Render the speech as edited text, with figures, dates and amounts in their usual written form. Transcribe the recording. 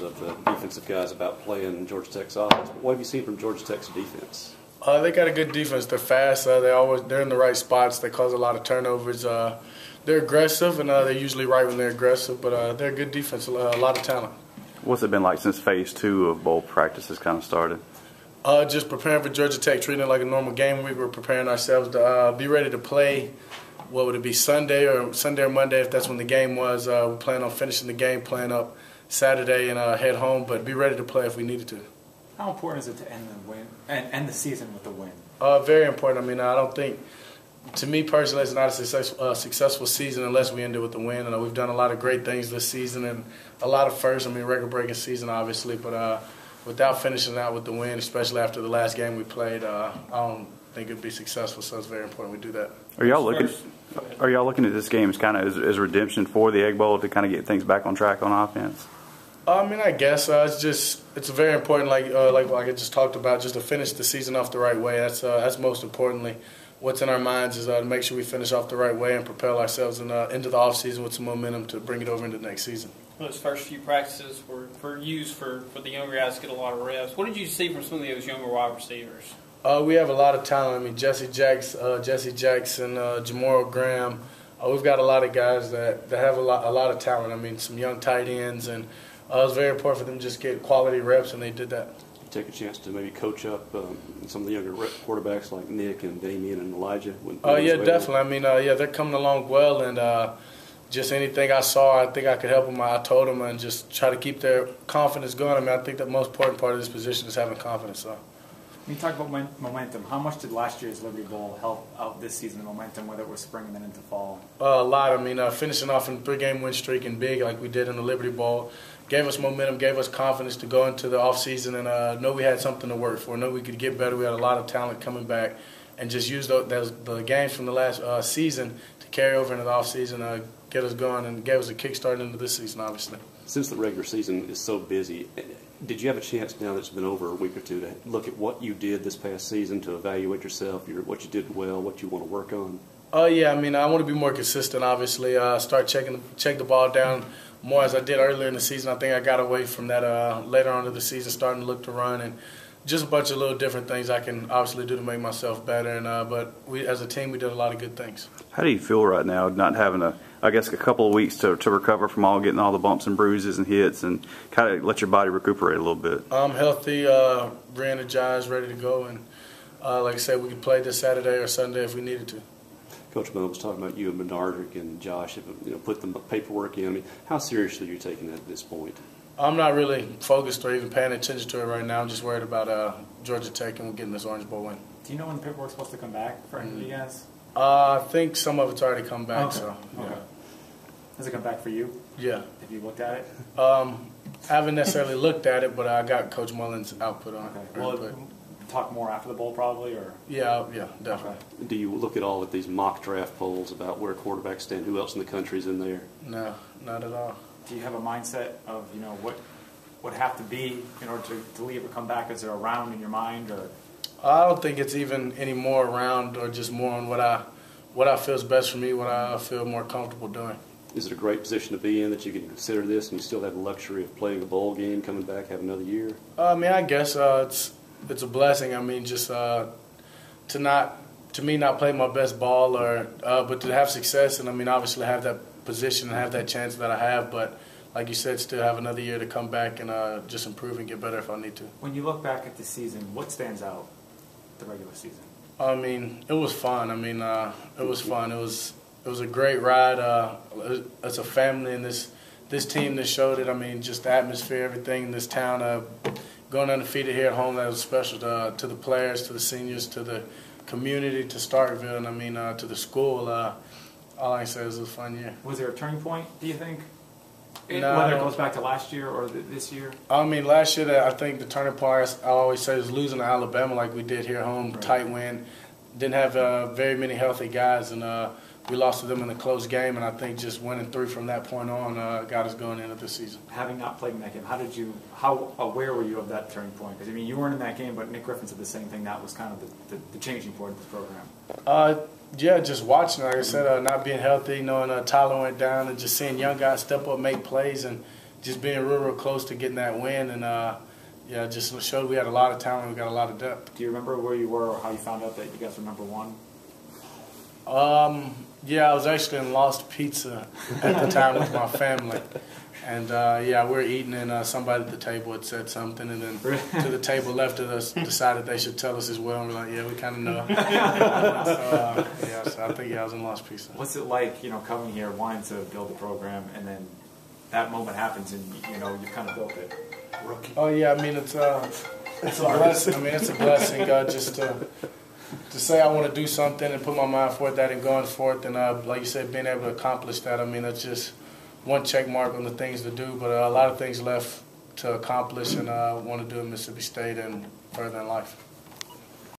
of the defensive guys about playing Georgia Tech's offense. But what have you seen from Georgia Tech's defense? They got a good defense. They're fast. They're in the right spots. They cause a lot of turnovers. They're aggressive, and they're usually right when they're aggressive. But they're a good defense. A lot of talent. What's it been like since Phase 2 of bowl practices kind of started? Just preparing for Georgia Tech, treating it like a normal game week. We're preparing ourselves to be ready to play. What would it be, Sunday or Monday if that's when the game was. We plan on finishing the game, playing up Saturday, and head home. But be ready to play if we needed to. How important is it to end the win and end the season with a win? Very important. I mean, I don't think, to me personally, it's not a successful season unless we end it with a win. And we've done a lot of great things this season and a lot of firsts. I mean, record-breaking season, obviously, but without finishing out with the win, especially after the last game we played, I don't think it'd be successful. So it's very important we do that. Are y'all looking at this game as kind of as redemption for the Egg Bowl to kind of get things back on track on offense? I mean, I guess it's very important, like I just talked about, just to finish the season off the right way. That's most importantly. What's in our minds is to make sure we finish off the right way and propel ourselves into the off season with some momentum to bring it over into the next season. Those first few practices were used for the younger guys to get a lot of reps. What did you see from some of those younger wide receivers? We have a lot of talent. I mean, Jesse Jackson, Jamoro Graham. We've got a lot of guys that have a lot of talent. I mean, some young tight ends, and it was very important for them to just get quality reps, and they did that. Take a chance to maybe coach up some of the younger quarterbacks like Nick and Damian and Elijah? Yeah, definitely. I mean, they're coming along well, and just anything I saw, I think I could help them. I told them and just try to keep their confidence going. I mean, I think the most important part of this position is having confidence. So. When you talk about momentum, how much did last year's Liberty Bowl help out this season, the momentum, whether it was spring and then into fall? A lot. I mean, finishing off in a 3-game win streak and big like we did in the Liberty Bowl gave us momentum, gave us confidence to go into the offseason and know we had something to work for, know we could get better. We had a lot of talent coming back, and just use the games from the last season to carry over into the offseason, get us going, and gave us a kickstart into this season, obviously. Since the regular season is so busy, did you have a chance now that it's been over a week or two to look at what you did this past season, to evaluate yourself, what you did well, what you want to work on? Yeah, I mean, I want to be more consistent, obviously. Start check the ball down more as I did earlier in the season. I think I got away from that later on in the season, starting to look to run, and just a bunch of little different things I can obviously do to make myself better. And but we, as a team, we did a lot of good things. How do you feel right now, not having a couple of weeks to recover from getting all the bumps and bruises and hits, and kind of let your body recuperate a little bit? I'm healthy, re-energized, ready to go, and like I said, we could play this Saturday or Sunday if we needed to. Coach Bowman was talking about you and Bernardrick and Josh have put the paperwork in. I mean, how seriously are you taking that at this point? I'm not really focused or even paying attention to it right now. I'm just worried about Georgia Tech and getting this Orange Bowl win. Do you know when the paperwork's supposed to come back for any of you guys? I think some of it's already come back. Okay. So yeah. Okay. Has it come back for you? Yeah. Have you looked at it? I haven't necessarily looked at it, but I got Coach Mullen's output on it. Okay. Well, talk more after the bowl probably, or? Yeah, definitely. Okay. Do you look at all of these mock draft polls about where quarterbacks stand? Who else in the country is in there? No, not at all. Do you have a mindset of what would have to be in order to leave or come back? Is there a round in your mind, or? I don't think it's even any more around, or just more on what I feel is best for me, what I feel more comfortable doing. Is it a great position to be in that you can consider this and you still have the luxury of playing a bowl game, coming back, have another year? I mean, I guess it's a blessing. I mean, just to not play my best ball, but to have success, and I mean, obviously have that position and have that chance that I have, but like you said, still have another year to come back and just improve and get better if I need to. When you look back at the season, what stands out the regular season? I mean, it was fun. I mean, it was fun. It was a great ride. It's a family, and this team that showed it. I mean, just the atmosphere, everything in this town. Going undefeated here at home, that was special to the players, to the seniors, to the community, to Starkville, and I mean to the school. All I can say is it was a fun year. Was there a turning point, do you think? No, whether it goes back to last year or this year? I mean, last year, I think the turning point, I always say, was losing to Alabama like we did here at home, right. Tight win. Didn't have very many healthy guys, and we lost to them in a close game, and I think just winning 3 from that point on got us going into this season. Having not played in that game, how aware were you of that turning point? Because, I mean, you weren't in that game, but Nick Griffin said the same thing. That was kind of the changing point of this program. Yeah, just watching, like I said, not being healthy, knowing Tyler went down, and just seeing young guys step up, make plays, and just being real close to getting that win, and yeah, just showed we had a lot of talent, we got a lot of depth. Do you remember where you were or how you found out that you guys were number one? Yeah, I was actually in Lost Pizza at the time with my family. And, yeah, we were eating, and somebody at the table had said something, and then to the table left of us decided they should tell us as well. And we're like, yeah, we kind of know. So I think, yeah, I was in Lost Pizza. What's it like, coming here, wanting to build a program, and then that moment happens and, you've kind of built it? Rookie. Oh, yeah, I mean, it's a blessing. I mean, it's a blessing, just to say I want to do something and put my mind for that and going for it, and like you said, being able to accomplish that. I mean, that's just one check mark on the things to do, but a lot of things left to accomplish, and I want to do in Mississippi State and further in life.